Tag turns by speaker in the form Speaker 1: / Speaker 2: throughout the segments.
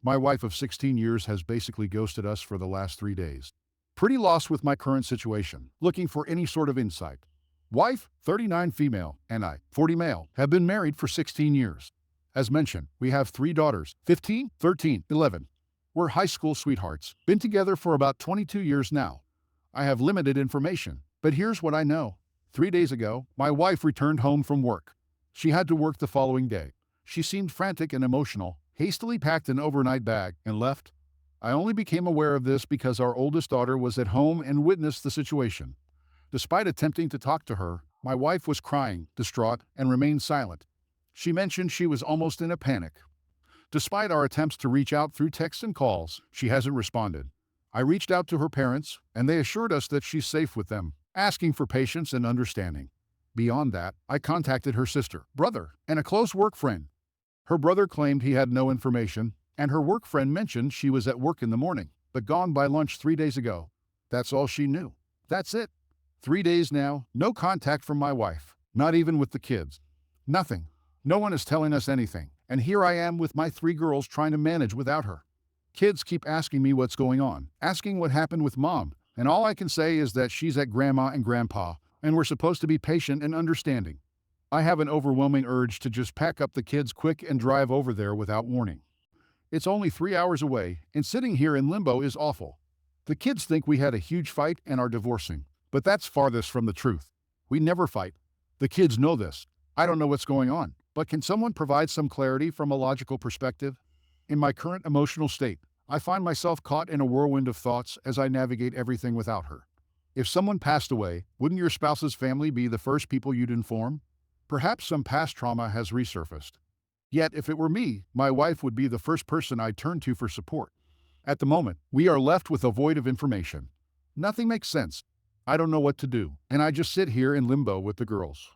Speaker 1: My wife of 16 years has basically ghosted us for the last 3 days. Pretty lost with my current situation, looking for any sort of insight. Wife, 39 female, and I, 40 male, have been married for 16 years. As mentioned, we have 3 daughters, 15, 13, 11. We're high school sweethearts, been together for about 22 years now. I have limited information, but here's what I know. 3 days ago, my wife returned home from work. She had to work the following day. She seemed frantic and emotional, hastily packed an overnight bag, and left. I only became aware of this because our oldest daughter was at home and witnessed the situation. Despite attempting to talk to her, my wife was crying, distraught, and remained silent. She mentioned she was almost in a panic. Despite our attempts to reach out through texts and calls, she hasn't responded. I reached out to her parents, and they assured us that she's safe with them, asking for patience and understanding. Beyond that, I contacted her sister, brother, and a close work friend. Her brother claimed he had no information, and her work friend mentioned she was at work in the morning, but gone by lunch 3 days ago. That's all she knew. That's it. 3 days now, no contact from my wife, not even with the kids. Nothing. No one is telling us anything, and here I am with my 3 girls trying to manage without her. Kids keep asking me what's going on, asking what happened with mom, and all I can say is that she's at grandma and grandpa, and we're supposed to be patient and understanding. I have an overwhelming urge to just pack up the kids quick and drive over there without warning. It's only 3 hours away, and sitting here in limbo is awful. The kids think we had a huge fight and are divorcing, but that's farthest from the truth. We never fight. The kids know this. I don't know what's going on, but can someone provide some clarity from a logical perspective? In my current emotional state, I find myself caught in a whirlwind of thoughts as I navigate everything without her. If someone passed away, wouldn't your spouse's family be the first people you'd inform? Perhaps some past trauma has resurfaced. Yet, if it were me, my wife would be the first person I'd turn to for support. At the moment, we are left with a void of information. Nothing makes sense. I don't know what to do, and I just sit here in limbo with the girls.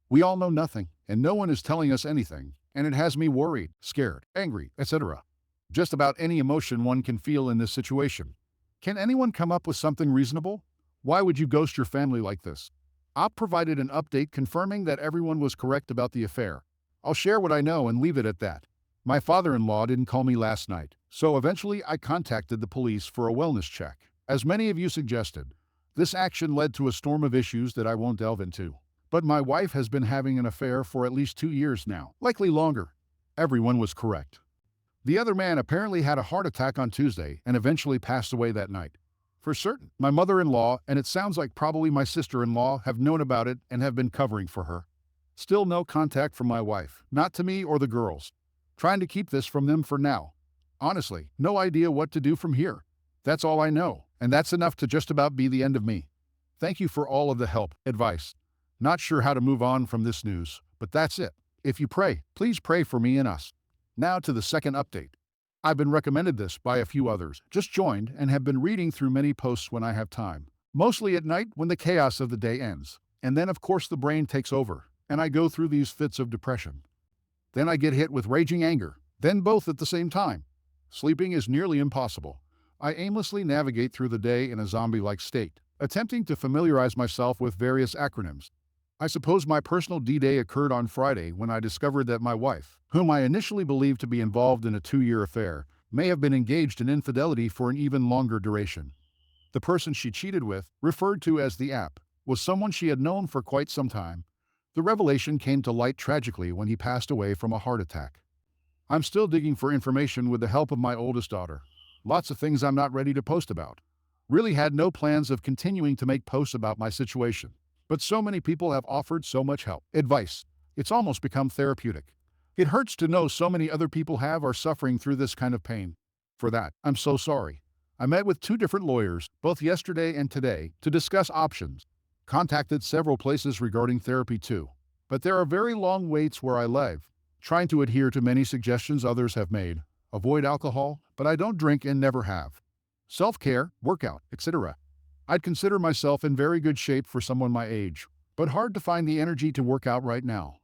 Speaker 1: We all know nothing, and no one is telling us anything, and it has me worried, scared, angry, etc. Just about any emotion one can feel in this situation. Can anyone come up with something reasonable? Why would you ghost your family like this? Op provided an update confirming that everyone was correct about the affair. I'll share what I know and leave it at that. My father-in-law didn't call me last night, so eventually I contacted the police for a wellness check. As many of you suggested, this action led to a storm of issues that I won't delve into. But my wife has been having an affair for at least 2 years now, likely longer. Everyone was correct. The other man apparently had a heart attack on Tuesday and eventually passed away that night. For certain, my mother-in-law, and it sounds like probably my sister-in-law, have known about it and have been covering for her. Still no contact from my wife, not to me or the girls. Trying to keep this from them for now. Honestly, no idea what to do from here. That's all I know, and that's enough to just about be the end of me. Thank you for all of the help, advice. Not sure how to move on from this news, but that's it. If you pray, please pray for me and us. Now to the second update. I've been recommended this by a few others, just joined, and have been reading through many posts when I have time. Mostly at night when the chaos of the day ends. And then, of course, the brain takes over, and I go through these fits of depression. Then I get hit with raging anger, then both at the same time. Sleeping is nearly impossible. I aimlessly navigate through the day in a zombie-like state, attempting to familiarize myself with various acronyms. I suppose my personal D-Day occurred on Friday when I discovered that my wife, whom I initially believed to be involved in a 2-year affair, may have been engaged in infidelity for an even longer duration. The person she cheated with, referred to as the app, was someone she had known for quite some time. The revelation came to light tragically when he passed away from a heart attack. I'm still digging for information with the help of my oldest daughter. Lots of things I'm not ready to post about. Really had no plans of continuing to make posts about my situation. But so many people have offered so much help, advice. It's almost become therapeutic. It hurts to know so many other people have or suffering through this kind of pain. For that, I'm so sorry. I met with 2 different lawyers, both yesterday and today, to discuss options. Contacted several places regarding therapy too. But there are very long waits where I live. Trying to adhere to many suggestions others have made. Avoid alcohol, but I don't drink and never have. Self-care, workout, etc. I'd consider myself in very good shape for someone my age, but hard to find the energy to work out right now.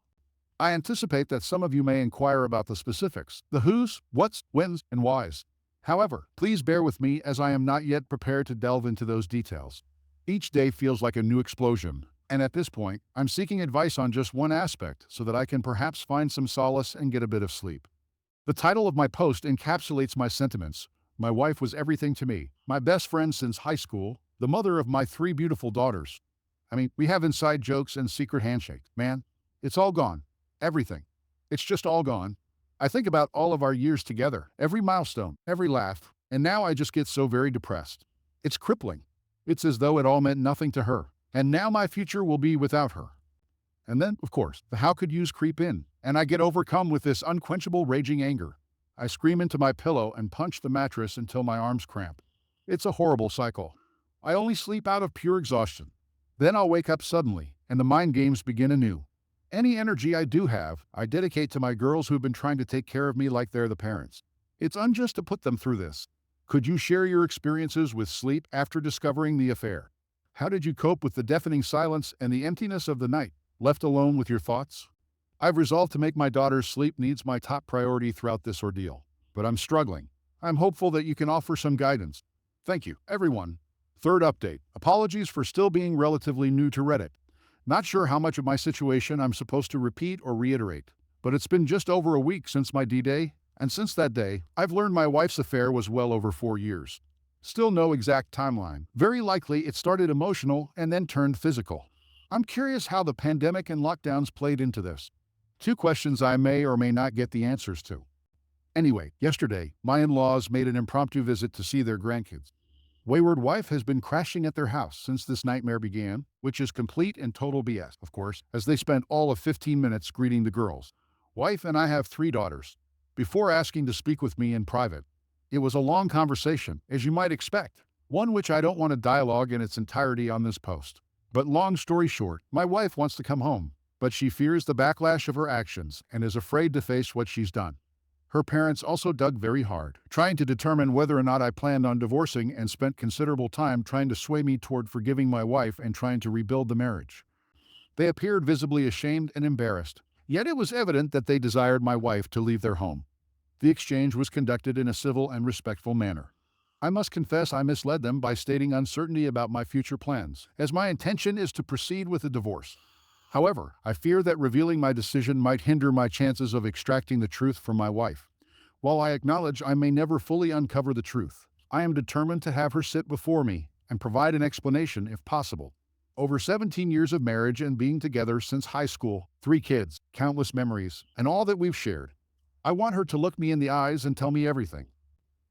Speaker 1: I anticipate that some of you may inquire about the specifics, the who's, what's, when's, and why's. However, please bear with me as I am not yet prepared to delve into those details. Each day feels like a new explosion, and at this point, I'm seeking advice on just one aspect so that I can perhaps find some solace and get a bit of sleep. The title of my post encapsulates my sentiments. My wife was everything to me, my best friend since high school, the mother of my three beautiful daughters. I mean, we have inside jokes and secret handshakes. Man, it's all gone. Everything. It's just all gone. I think about all of our years together, every milestone, every laugh, and now I just get so very depressed. It's crippling. It's as though it all meant nothing to her, and now my future will be without her. And then, of course, the how could yous creep in, and I get overcome with this unquenchable raging anger. I scream into my pillow and punch the mattress until my arms cramp. It's a horrible cycle. I only sleep out of pure exhaustion. Then I'll wake up suddenly, and the mind games begin anew. Any energy I do have, I dedicate to my girls who've been trying to take care of me like they're the parents. It's unjust to put them through this. Could you share your experiences with sleep after discovering the affair? How did you cope with the deafening silence and the emptiness of the night, left alone with your thoughts? I've resolved to make my daughter's sleep needs my top priority throughout this ordeal, but I'm struggling. I'm hopeful that you can offer some guidance. Thank you, everyone. Third update. Apologies for still being relatively new to Reddit. Not sure how much of my situation I'm supposed to repeat or reiterate, but it's been just over a week since my D-Day, and since that day, I've learned my wife's affair was well over 4 years. Still no exact timeline. Very likely it started emotional and then turned physical. I'm curious how the pandemic and lockdowns played into this. Two questions I may or may not get the answers to. Anyway, yesterday, my in-laws made an impromptu visit to see their grandkids. Wayward wife has been crashing at their house since this nightmare began, which is complete and total BS, of course, as they spent all of 15 minutes greeting the girls. Wife and I have 3 daughters. Before asking to speak with me in private, it was a long conversation, as you might expect, one which I don't want to dialogue in its entirety on this post. But long story short, my wife wants to come home, but she fears the backlash of her actions and is afraid to face what she's done. Her parents also dug very hard, trying to determine whether or not I planned on divorcing, and spent considerable time trying to sway me toward forgiving my wife and trying to rebuild the marriage. They appeared visibly ashamed and embarrassed, yet it was evident that they desired my wife to leave their home. The exchange was conducted in a civil and respectful manner. I must confess I misled them by stating uncertainty about my future plans, as my intention is to proceed with a divorce. However, I fear that revealing my decision might hinder my chances of extracting the truth from my wife. While I acknowledge I may never fully uncover the truth, I am determined to have her sit before me and provide an explanation if possible. Over 17 years of marriage and being together since high school, 3 kids, countless memories, and all that we've shared. I want her to look me in the eyes and tell me everything.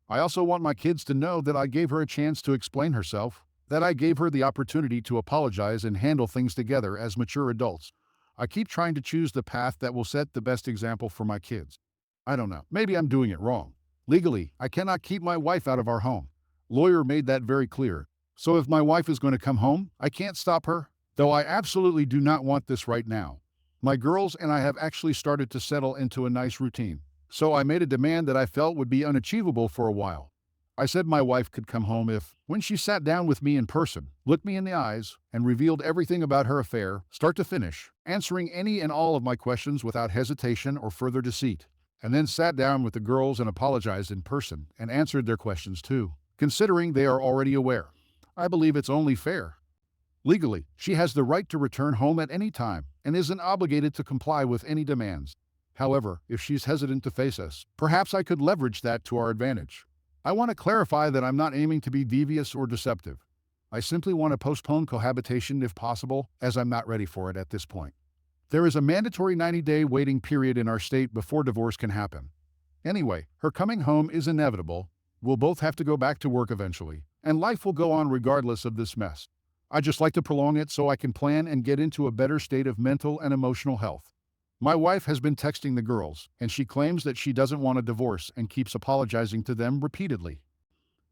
Speaker 1: I also want my kids to know that I gave her a chance to explain herself, that I gave her the opportunity to apologize and handle things together as mature adults. I keep trying to choose the path that will set the best example for my kids. I don't know, maybe I'm doing it wrong. Legally, I cannot keep my wife out of our home. Lawyer made that very clear. So if my wife is going to come home, I can't stop her, though I absolutely do not want this right now. My girls and I have actually started to settle into a nice routine, so I made a demand that I felt would be unachievable for a while. I said my wife could come home if, when she sat down with me in person, looked me in the eyes, and revealed everything about her affair, start to finish, answering any and all of my questions without hesitation or further deceit, and then sat down with the girls and apologized in person and answered their questions too, considering they are already aware. I believe it's only fair. Legally, she has the right to return home at any time and isn't obligated to comply with any demands. However, if she's hesitant to face us, perhaps I could leverage that to our advantage. I want to clarify that I'm not aiming to be devious or deceptive. I simply want to postpone cohabitation if possible, as I'm not ready for it at this point. There is a mandatory 90-day waiting period in our state before divorce can happen. Anyway, her coming home is inevitable. We'll both have to go back to work eventually, and life will go on regardless of this mess. I just like to prolong it so I can plan and get into a better state of mental and emotional health. My wife has been texting the girls, and she claims that she doesn't want a divorce and keeps apologizing to them repeatedly.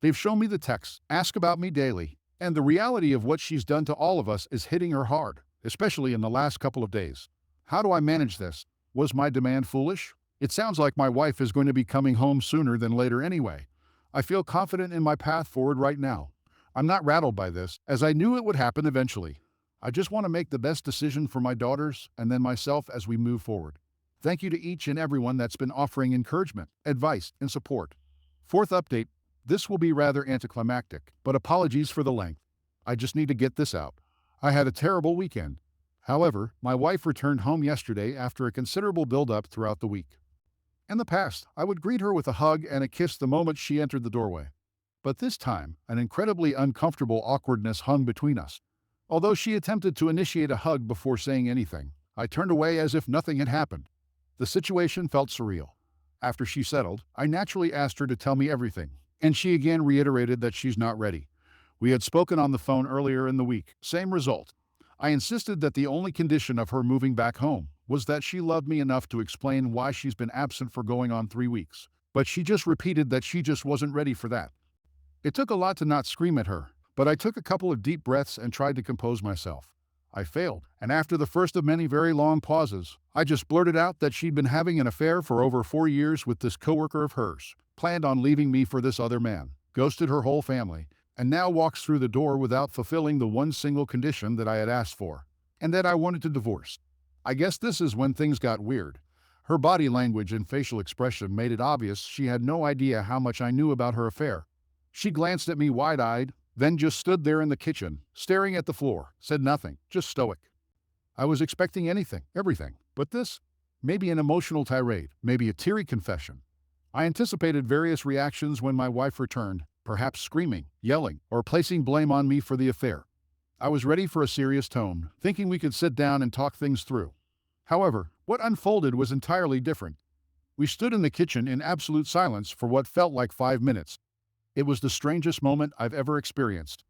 Speaker 1: They've shown me the texts, ask about me daily, and the reality of what she's done to all of us is hitting her hard, especially in the last couple of days. How do I manage this? Was my demand foolish? It sounds like my wife is going to be coming home sooner than later anyway. I feel confident in my path forward right now. I'm not rattled by this, as I knew it would happen eventually. I just want to make the best decision for my daughters and then myself as we move forward. Thank you to each and everyone that's been offering encouragement, advice, and support. Fourth update, this will be rather anticlimactic, but apologies for the length. I just need to get this out. I had a terrible weekend. However, my wife returned home yesterday after a considerable build-up throughout the week. In the past, I would greet her with a hug and a kiss the moment she entered the doorway. But this time, an incredibly uncomfortable awkwardness hung between us. Although she attempted to initiate a hug before saying anything, I turned away as if nothing had happened. The situation felt surreal. After she settled, I naturally asked her to tell me everything, and she again reiterated that she's not ready. We had spoken on the phone earlier in the week, same result. I insisted that the only condition of her moving back home was that she loved me enough to explain why she's been absent for going on 3 weeks. But she just repeated that she just wasn't ready for that. It took a lot to not scream at her, but I took a couple of deep breaths and tried to compose myself. I failed, and after the first of many very long pauses, I just blurted out that she'd been having an affair for over 4 years with this coworker of hers, planned on leaving me for this other man, ghosted her whole family, and now walks through the door without fulfilling the one single condition that I had asked for, and that I wanted to divorce. I guess this is when things got weird. Her body language and facial expression made it obvious she had no idea how much I knew about her affair. She glanced at me wide-eyed, then just stood there in the kitchen, staring at the floor, said nothing, just stoic. I was expecting anything, everything, but this? Maybe an emotional tirade, maybe a teary confession. I anticipated various reactions when my wife returned, perhaps screaming, yelling, or placing blame on me for the affair. I was ready for a serious tone, thinking we could sit down and talk things through. However, what unfolded was entirely different. We stood in the kitchen in absolute silence for what felt like 5 minutes. It was the strangest moment I've ever experienced.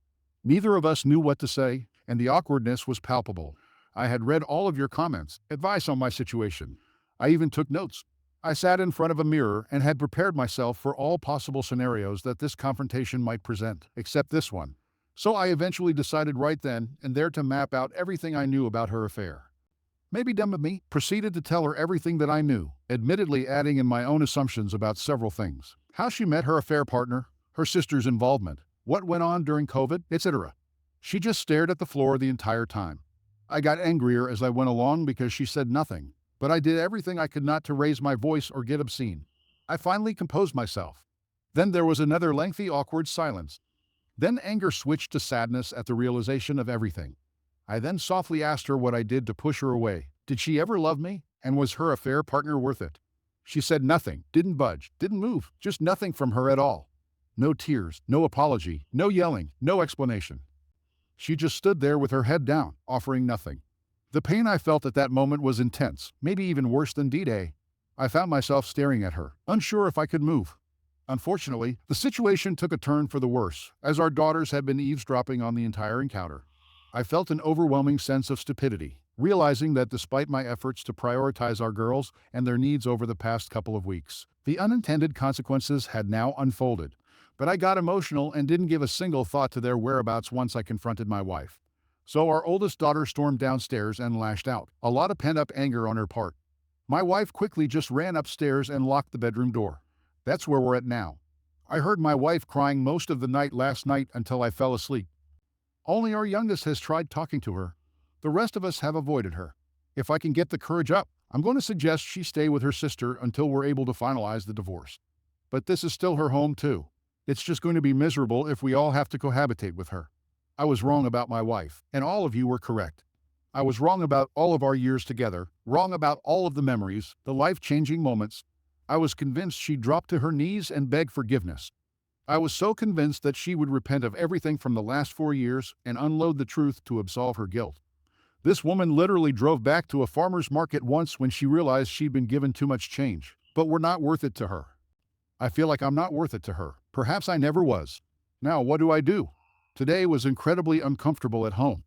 Speaker 1: Neither of us knew what to say, and the awkwardness was palpable. I had read all of your comments, advice on my situation. I even took notes. I sat in front of a mirror and had prepared myself for all possible scenarios that this confrontation might present, except this one. So I eventually decided right then and there to map out everything I knew about her affair. Maybe dumb of me, proceeded to tell her everything that I knew, admittedly adding in my own assumptions about several things. How she met her affair partner, her sister's involvement, what went on during COVID, etc. She just stared at the floor the entire time. I got angrier as I went along because she said nothing, but I did everything I could not to raise my voice or get obscene. I finally composed myself. Then there was another lengthy, awkward silence. Then anger switched to sadness at the realization of everything. I then softly asked her what I did to push her away. Did she ever love me? And was her affair partner worth it? She said nothing, didn't budge, didn't move, just nothing from her at all. No tears, no apology, no yelling, no explanation. She just stood there with her head down, offering nothing. The pain I felt at that moment was intense, maybe even worse than D-Day. I found myself staring at her, unsure if I could move. Unfortunately, the situation took a turn for the worse, as our daughters had been eavesdropping on the entire encounter. I felt an overwhelming sense of stupidity, realizing that despite my efforts to prioritize our girls and their needs over the past couple of weeks, the unintended consequences had now unfolded. But I got emotional and didn't give a single thought to their whereabouts once I confronted my wife. So our oldest daughter stormed downstairs and lashed out, a lot of pent-up anger on her part. My wife quickly just ran upstairs and locked the bedroom door. That's where we're at now. I heard my wife crying most of the night last night until I fell asleep. Only our youngest has tried talking to her. The rest of us have avoided her. If I can get the courage up, I'm going to suggest she stay with her sister until we're able to finalize the divorce. But this is still her home too. It's just going to be miserable if we all have to cohabitate with her. I was wrong about my wife, and all of you were correct. I was wrong about all of our years together, wrong about all of the memories, the life-changing moments. I was convinced she'd drop to her knees and beg forgiveness. I was so convinced that she would repent of everything from the last 4 years and unload the truth to absolve her guilt. This woman literally drove back to a farmer's market once when she realized she'd been given too much change, but we're not worth it to her. I feel like I'm not worth it to her. Perhaps I never was. Now, what do I do? Today was incredibly uncomfortable at home.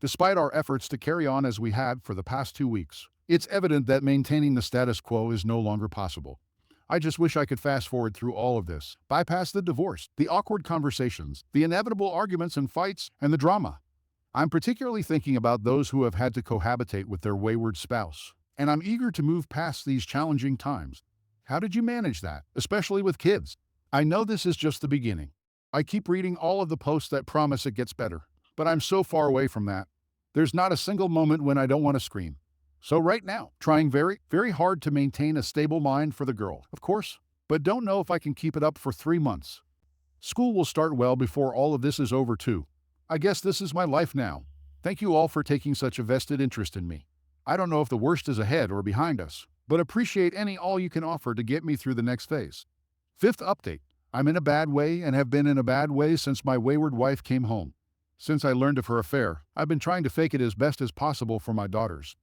Speaker 1: Despite our efforts to carry on as we had for the past 2 weeks, it's evident that maintaining the status quo is no longer possible. I just wish I could fast forward through all of this, bypass the divorce, the awkward conversations, the inevitable arguments and fights, and the drama. I'm particularly thinking about those who have had to cohabitate with their wayward spouse, and I'm eager to move past these challenging times. How did you manage that, especially with kids? I know this is just the beginning. I keep reading all of the posts that promise it gets better, but I'm so far away from that. There's not a single moment when I don't want to scream. So right now, trying very, very hard to maintain a stable mind for the girl, of course, but don't know if I can keep it up for 3 months. School will start well before all of this is over too. I guess this is my life now. Thank you all for taking such a vested interest in me. I don't know if the worst is ahead or behind us, but appreciate any all you can offer to get me through the next phase. Fifth update. I'm in a bad way and have been in a bad way since my wayward wife came home. Since I learned of her affair, I've been trying to fake it as best as possible for my daughters.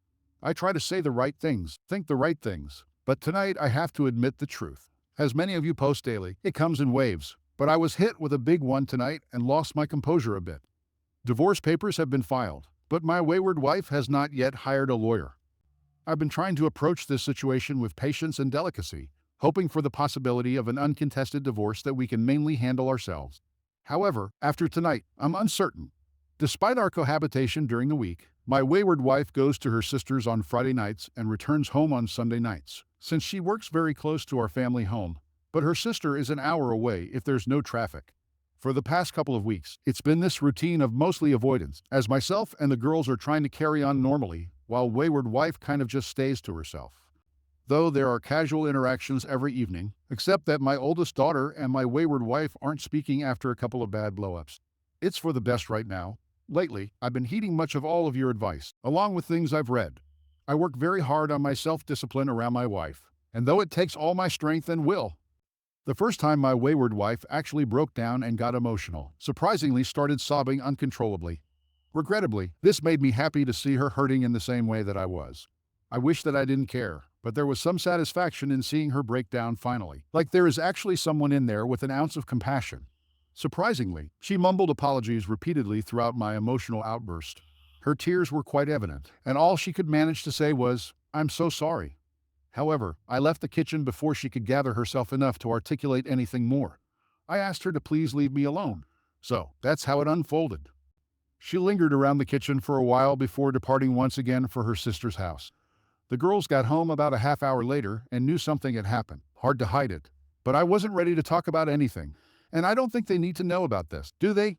Speaker 1: I try to say the right things, think the right things, but tonight I have to admit the truth. As many of you post daily, it comes in waves, but I was hit with a big one tonight and lost my composure a bit. Divorce papers have been filed, but my wayward wife has not yet hired a lawyer. I've been trying to approach this situation with patience and delicacy, hoping for the possibility of an uncontested divorce that we can mainly handle ourselves. However, after tonight, I'm uncertain. Despite our cohabitation during the week, my wayward wife goes to her sister's on Friday nights and returns home on Sunday nights, since she works very close to our family home, but her sister is an hour away if there's no traffic. For the past couple of weeks, it's been this routine of mostly avoidance, as myself and the girls are trying to carry on normally, while wayward wife kind of just stays to herself. Though there are casual interactions every evening, except that my oldest daughter and my wayward wife aren't speaking after a couple of bad blow-ups. It's for the best right now. Lately, I've been heeding much of all of your advice, along with things I've read. I work very hard on my self-discipline around my wife, and though it takes all my strength and will, the first time my wayward wife actually broke down and got emotional, surprisingly started sobbing uncontrollably. Regrettably, this made me happy to see her hurting in the same way that I was. I wish that I didn't care, but there was some satisfaction in seeing her break down finally, like there is actually someone in there with an ounce of compassion. Surprisingly, she mumbled apologies repeatedly throughout my emotional outburst. Her tears were quite evident, and all she could manage to say was, "I'm so sorry." However, I left the kitchen before she could gather herself enough to articulate anything more. I asked her to please leave me alone. So, that's how it unfolded. She lingered around the kitchen for a while before departing once again for her sister's house. The girls got home about a half hour later and knew something had happened. Hard to hide it. But I wasn't ready to talk about anything. And I don't think they need to know about this, do they?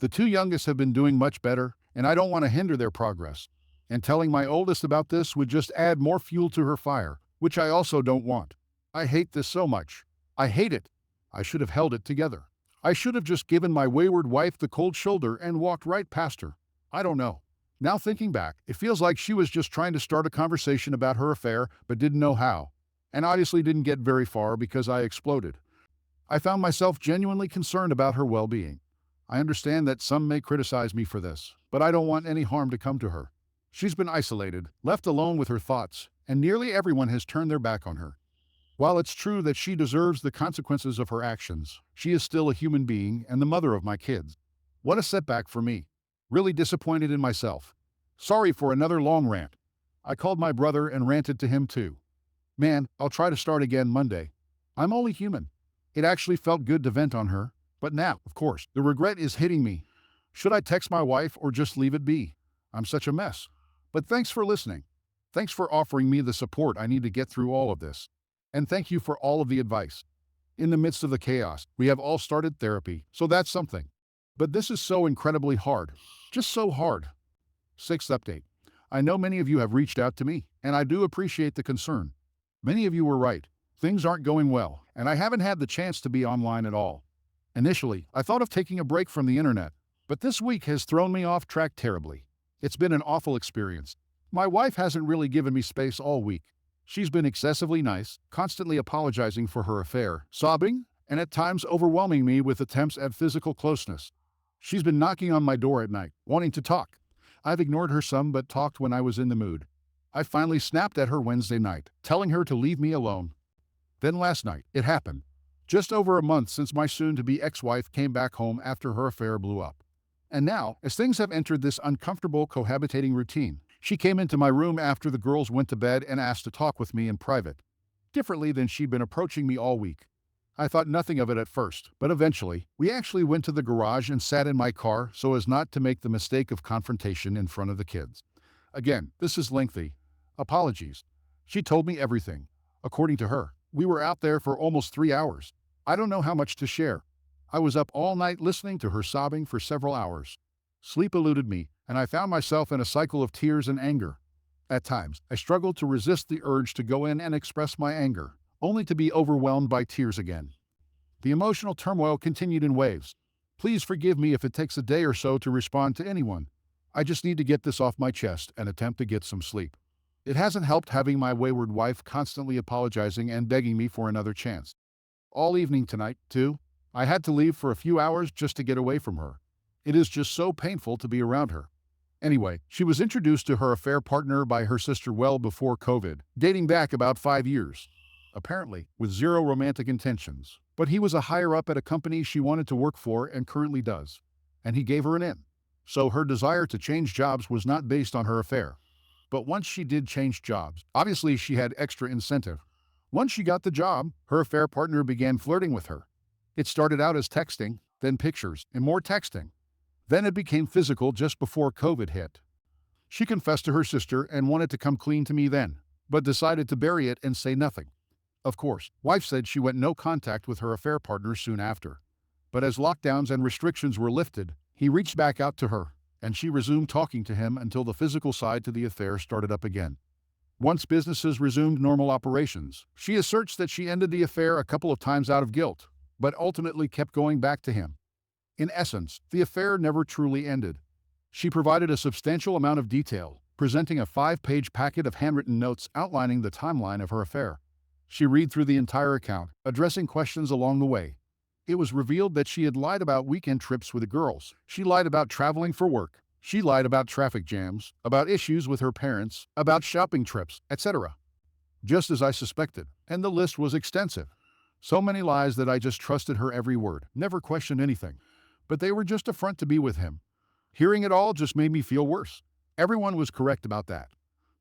Speaker 1: The two youngest have been doing much better, and I don't want to hinder their progress. And telling my oldest about this would just add more fuel to her fire, which I also don't want. I hate this so much. I hate it. I should have held it together. I should have just given my wayward wife the cold shoulder and walked right past her. I don't know. Now thinking back, it feels like she was just trying to start a conversation about her affair but didn't know how, and obviously didn't get very far because I exploded. I found myself genuinely concerned about her well-being. I understand that some may criticize me for this, but I don't want any harm to come to her. She's been isolated, left alone with her thoughts, and nearly everyone has turned their back on her. While it's true that she deserves the consequences of her actions, she is still a human being and the mother of my kids. What a setback for me. Really disappointed in myself. Sorry for another long rant. I called my brother and ranted to him too. Man, I'll try to start again Monday. I'm only human. It actually felt good to vent on her, but now, of course, the regret is hitting me. Should I text my wife or just leave it be? I'm such a mess. But thanks for listening. Thanks for offering me the support I need to get through all of this. And thank you for all of the advice. In the midst of the chaos, we have all started therapy, so that's something. But this is so incredibly hard. Just so hard. Sixth update. I know many of you have reached out to me, and I do appreciate the concern. Many of you were right. Things aren't going well, and I haven't had the chance to be online at all. Initially, I thought of taking a break from the internet, but this week has thrown me off track terribly. It's been an awful experience. My wife hasn't really given me space all week. She's been excessively nice, constantly apologizing for her affair, sobbing, and at times overwhelming me with attempts at physical closeness. She's been knocking on my door at night, wanting to talk. I've ignored her some but talked when I was in the mood. I finally snapped at her Wednesday night, telling her to leave me alone. Then last night, it happened. Just over a month since my soon-to-be ex-wife came back home after her affair blew up. And now, as things have entered this uncomfortable cohabitating routine, she came into my room after the girls went to bed and asked to talk with me in private, differently than she'd been approaching me all week. I thought nothing of it at first, but eventually, we actually went to the garage and sat in my car so as not to make the mistake of confrontation in front of the kids. Again, this is lengthy. Apologies. She told me everything. According to her, we were out there for almost 3 hours. I don't know how much to share. I was up all night listening to her sobbing for several hours. Sleep eluded me, and I found myself in a cycle of tears and anger. At times, I struggled to resist the urge to go in and express my anger, only to be overwhelmed by tears again. The emotional turmoil continued in waves. Please forgive me if it takes a day or so to respond to anyone. I just need to get this off my chest and attempt to get some sleep. It hasn't helped having my wayward wife constantly apologizing and begging me for another chance. All evening tonight, too, I had to leave for a few hours just to get away from her. It is just so painful to be around her. Anyway, she was introduced to her affair partner by her sister well before COVID, dating back about 5 years. Apparently, with zero romantic intentions. But he was a higher up at a company she wanted to work for and currently does. And he gave her an in. So her desire to change jobs was not based on her affair. But once she did change jobs, obviously she had extra incentive. Once she got the job, her affair partner began flirting with her. It started out as texting, then pictures, and more texting. Then it became physical just before COVID hit. She confessed to her sister and wanted to come clean to me then, but decided to bury it and say nothing. Of course, wife said she went no contact with her affair partner soon after. But as lockdowns and restrictions were lifted, he reached back out to her, and she resumed talking to him until the physical side to the affair started up again. Once businesses resumed normal operations, she asserts that she ended the affair a couple of times out of guilt, but ultimately kept going back to him. In essence, the affair never truly ended. She provided a substantial amount of detail, presenting a 5-page packet of handwritten notes outlining the timeline of her affair. She read through the entire account, addressing questions along the way. It was revealed that she had lied about weekend trips with the girls. She lied about traveling for work. She lied about traffic jams, about issues with her parents, about shopping trips, etc. Just as I suspected, and the list was extensive. So many lies that I just trusted her every word, never questioned anything. But they were just a front to be with him. Hearing it all just made me feel worse. Everyone was correct about that.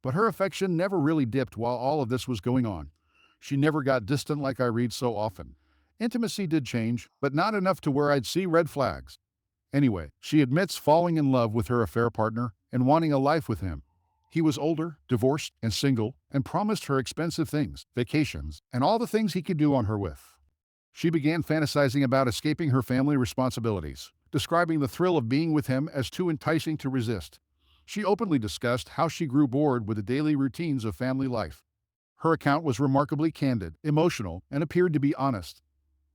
Speaker 1: But her affection never really dipped while all of this was going on. She never got distant like I read so often. Intimacy did change, but not enough to where I'd see red flags. Anyway, she admits falling in love with her affair partner and wanting a life with him. He was older, divorced, and single, and promised her expensive things, vacations, and all the things he could do on her with. She began fantasizing about escaping her family responsibilities, describing the thrill of being with him as too enticing to resist. She openly discussed how she grew bored with the daily routines of family life. Her account was remarkably candid, emotional, and appeared to be honest.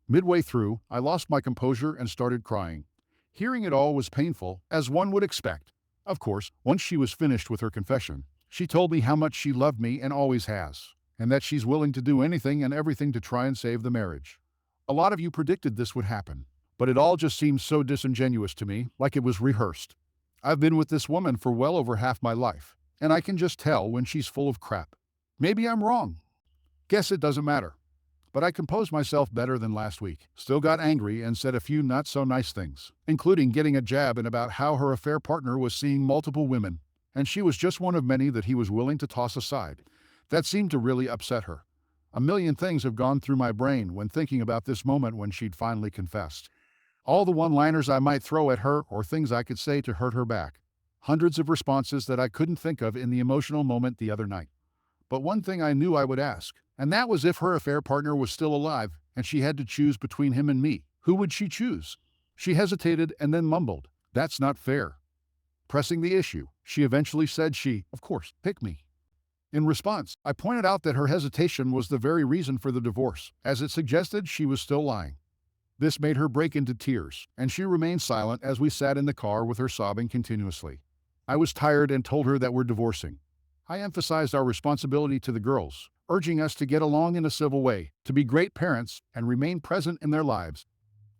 Speaker 1: Midway through, I lost my composure and started crying. Hearing it all was painful, as one would expect. Of course, once she was finished with her confession, she told me how much she loved me and always has, and that she's willing to do anything and everything to try and save the marriage. A lot of you predicted this would happen, but it all just seems so disingenuous to me, like it was rehearsed. I've been with this woman for well over half my life, and I can just tell when she's full of crap. Maybe I'm wrong. Guess it doesn't matter. But I composed myself better than last week, still got angry and said a few not so nice things, including getting a jab in about how her affair partner was seeing multiple women, and she was just one of many that he was willing to toss aside. That seemed to really upset her. A million things have gone through my brain when thinking about this moment when she'd finally confessed. All the one-liners I might throw at her or things I could say to hurt her back. Hundreds of responses that I couldn't think of in the emotional moment the other night. But one thing I knew I would ask, and that was if her affair partner was still alive and she had to choose between him and me, who would she choose? She hesitated and then mumbled, "That's not fair." Pressing the issue, she eventually said of course, pick me. In response, I pointed out that her hesitation was the very reason for the divorce, as it suggested she was still lying. This made her break into tears, and she remained silent as we sat in the car with her sobbing continuously. I was tired and told her that we're divorcing. I emphasized our responsibility to the girls, urging us to get along in a civil way, to be great parents, and remain present in their lives.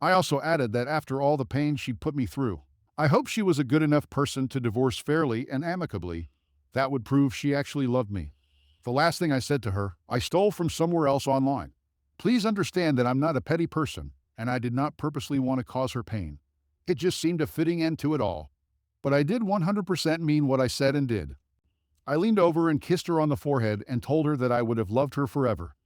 Speaker 1: I also added that after all the pain she'd put me through, I hoped she was a good enough person to divorce fairly and amicably. That would prove she actually loved me. The last thing I said to her, I stole from somewhere else online. Please understand that I'm not a petty person, and I did not purposely want to cause her pain. It just seemed a fitting end to it all. But I did 100% mean what I said and did. I leaned over and kissed her on the forehead and told her that I would have loved her forever.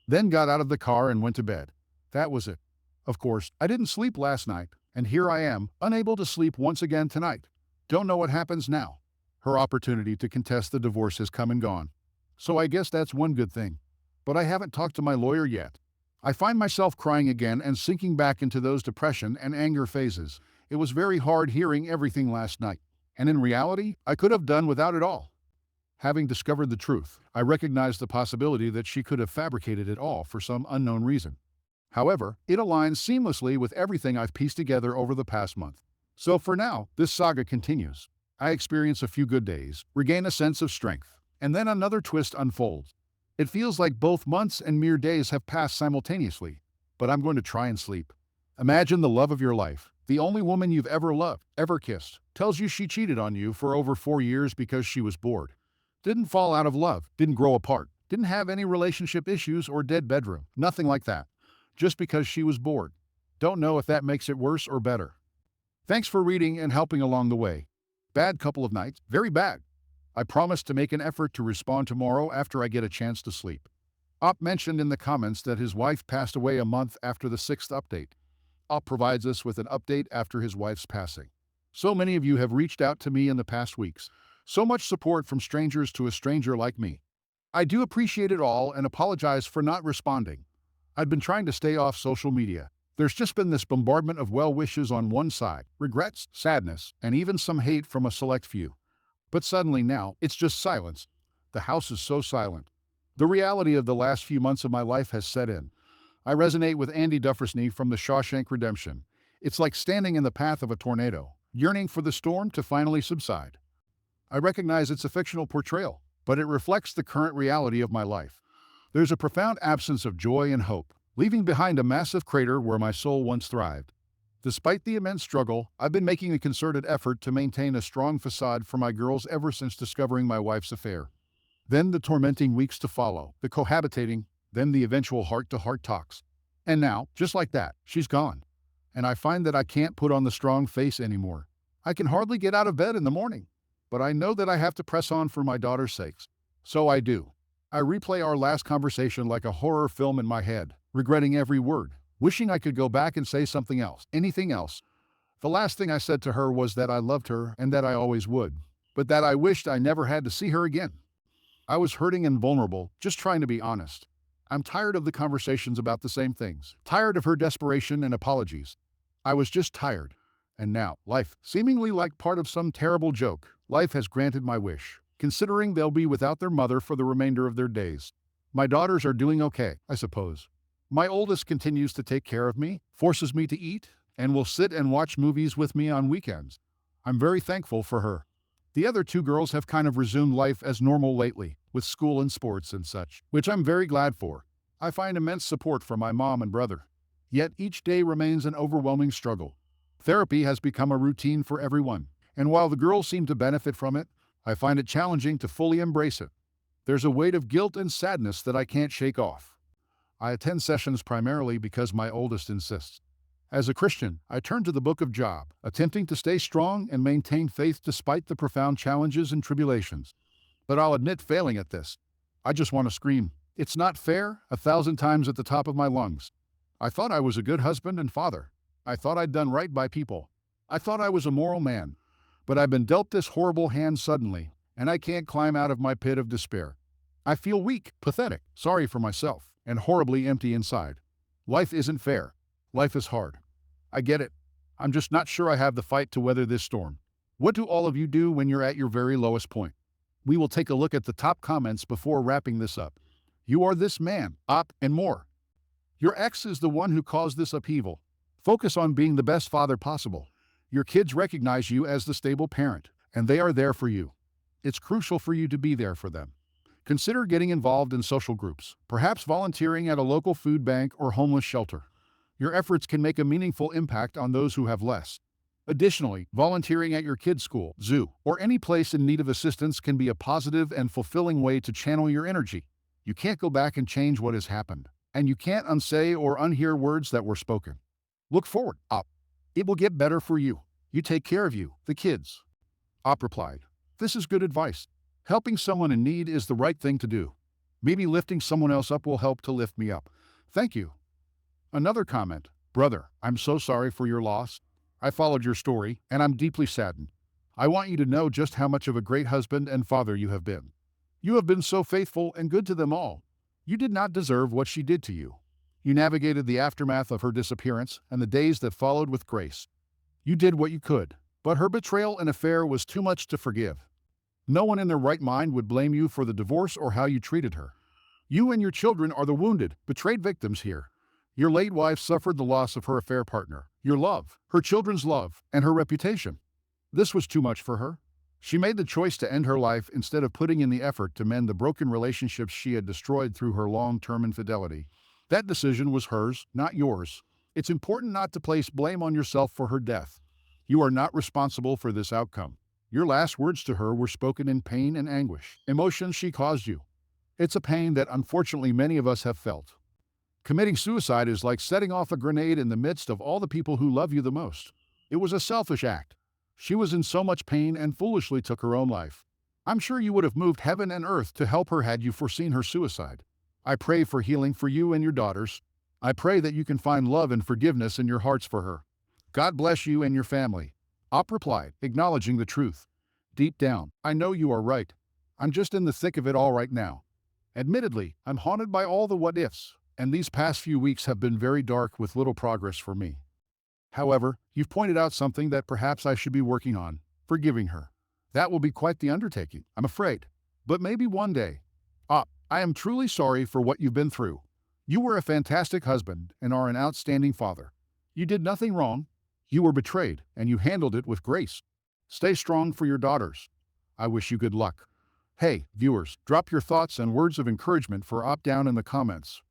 Speaker 1: Then got out of the car and went to bed. That was it. Of course, I didn't sleep last night, and here I am, unable to sleep once again tonight. Don't know what happens now. Her opportunity to contest the divorce has come and gone. So I guess that's one good thing. But I haven't talked to my lawyer yet. I find myself crying again and sinking back into those depression and anger phases. It was very hard hearing everything last night. And in reality, I could have done without it all. Having discovered the truth, I recognized the possibility that she could have fabricated it all for some unknown reason. However, it aligns seamlessly with everything I've pieced together over the past month. So for now, this saga continues. I experience a few good days, regain a sense of strength, And then another twist unfolds. It feels like both months and mere days have passed simultaneously, but I'm going to try and sleep. Imagine the love of your life, the only woman you've ever loved, ever kissed, tells you she cheated on you for over 4 years because she was bored. Didn't fall out of love, didn't grow apart, didn't have any relationship issues or dead bedroom, nothing like that. Just because she was bored. Don't know if that makes it worse or better. Thanks for reading and helping along the way. Bad couple of nights, very bad. I promise to make an effort to respond tomorrow after I get a chance to sleep. Op mentioned in the comments that his wife passed away a month after the sixth update. Op provides us with an update after his wife's passing. So many of you have reached out to me in the past weeks. So much support from strangers to a stranger like me. I do appreciate it all and apologize for not responding. I've been trying to stay off social media. There's just been this bombardment of well wishes on one side, regrets, sadness, and even some hate from a select few. But suddenly now, it's just silence. The house is so silent. The reality of the last few months of my life has set in. I resonate with Andy Dufresne from The Shawshank Redemption. It's like standing in the path of a tornado, yearning for the storm to finally subside. I recognize it's a fictional portrayal, but it reflects the current reality of my life. There's a profound absence of joy and hope, leaving behind a massive crater where my soul once thrived. Despite the immense struggle, I've been making a concerted effort to maintain a strong facade for my girls ever since discovering my wife's affair. Then the tormenting weeks to follow, the cohabitating, then the eventual heart-to-heart talks. And now, just like that, she's gone. And I find that I can't put on the strong face anymore. I can hardly get out of bed in the morning. But I know that I have to press on for my daughter's sakes. So I do. I replay our last conversation like a horror film in my head, regretting every word, wishing I could go back and say something else, anything else. The last thing I said to her was that I loved her and that I always would, but that I wished I never had to see her again. I was hurting and vulnerable, just trying to be honest. I'm tired of the conversations about the same things, tired of her desperation and apologies. I was just tired. And now, life, seemingly like part of some terrible joke, life has granted my wish, considering they'll be without their mother for the remainder of their days. My daughters are doing okay, I suppose. My oldest continues to take care of me, forces me to eat, and will sit and watch movies with me on weekends. I'm very thankful for her. The other two girls have kind of resumed life as normal lately, with school and sports and such, which I'm very glad for. I find immense support from my mom and brother. Yet each day remains an overwhelming struggle. Therapy has become a routine for everyone, and while the girls seem to benefit from it, I find it challenging to fully embrace it. There's a weight of guilt and sadness that I can't shake off. I attend sessions primarily because my oldest insists. As a Christian, I turn to the Book of Job, attempting to stay strong and maintain faith despite the profound challenges and tribulations. But I'll admit failing at this. I just want to scream, "It's not fair," 1,000 times at the top of my lungs. I thought I was a good husband and father. I thought I'd done right by people. I thought I was a moral man. But I've been dealt this horrible hand suddenly, and I can't climb out of my pit of despair. I feel weak, pathetic, sorry for myself, and horribly empty inside. Life isn't fair. Life is hard. I get it. I'm just not sure I have the fight to weather this storm. What do all of you do when you're at your very lowest point? We will take a look at the top comments before wrapping this up. You are this man, op, and more. Your ex is the one who caused this upheaval. Focus on being the best father possible. Your kids recognize you as the stable parent, and they are there for you. It's crucial for you to be there for them. Consider getting involved in social groups, perhaps volunteering at a local food bank or homeless shelter. Your efforts can make a meaningful impact on those who have less. Additionally, volunteering at your kids' school, zoo, or any place in need of assistance can be a positive and fulfilling way to channel your energy. You can't go back and change what has happened, and you can't unsay or unhear words that were spoken. Look forward, Op. It will get better for you. You take care of you, the kids. Op replied, "This is good advice. Helping someone in need is the right thing to do. Maybe lifting someone else up will help to lift me up. Thank you." Another comment, "Brother, I'm so sorry for your loss. I followed your story, and I'm deeply saddened. I want you to know just how much of a great husband and father you have been. You have been so faithful and good to them all. You did not deserve what she did to you. You navigated the aftermath of her disappearance and the days that followed with grace. You did what you could, but her betrayal and affair was too much to forgive. No one in their right mind would blame you for the divorce or how you treated her. You and your children are the wounded, betrayed victims here. Your late wife suffered the loss of her affair partner, your love, her children's love, and her reputation. This was too much for her. She made the choice to end her life instead of putting in the effort to mend the broken relationships she had destroyed through her long-term infidelity. That decision was hers, not yours. It's important not to place blame on yourself for her death. You are not responsible for this outcome. Your last words to her were spoken in pain and anguish, emotions she caused you. It's a pain that unfortunately many of us have felt. Committing suicide is like setting off a grenade in the midst of all the people who love you the most. It was a selfish act. She was in so much pain and foolishly took her own life. I'm sure you would have moved heaven and earth to help her had you foreseen her suicide. I pray for healing for you and your daughters. I pray that you can find love and forgiveness in your hearts for her. God bless you and your family. Op replied, acknowledging the truth. Deep down, I know you are right. I'm just in the thick of it all right now. Admittedly, I'm haunted by all the what-ifs, and these past few weeks have been very dark with little progress for me. However, you've pointed out something that perhaps I should be working on, forgiving her. That will be quite the undertaking, I'm afraid. But maybe one day. I am truly sorry for what you've been through. You were a fantastic husband and are an outstanding father. You did nothing wrong. You were betrayed, and you handled it with grace. Stay strong for your daughters. I wish you good luck. Hey, viewers, drop your thoughts and words of encouragement for Op down in the comments.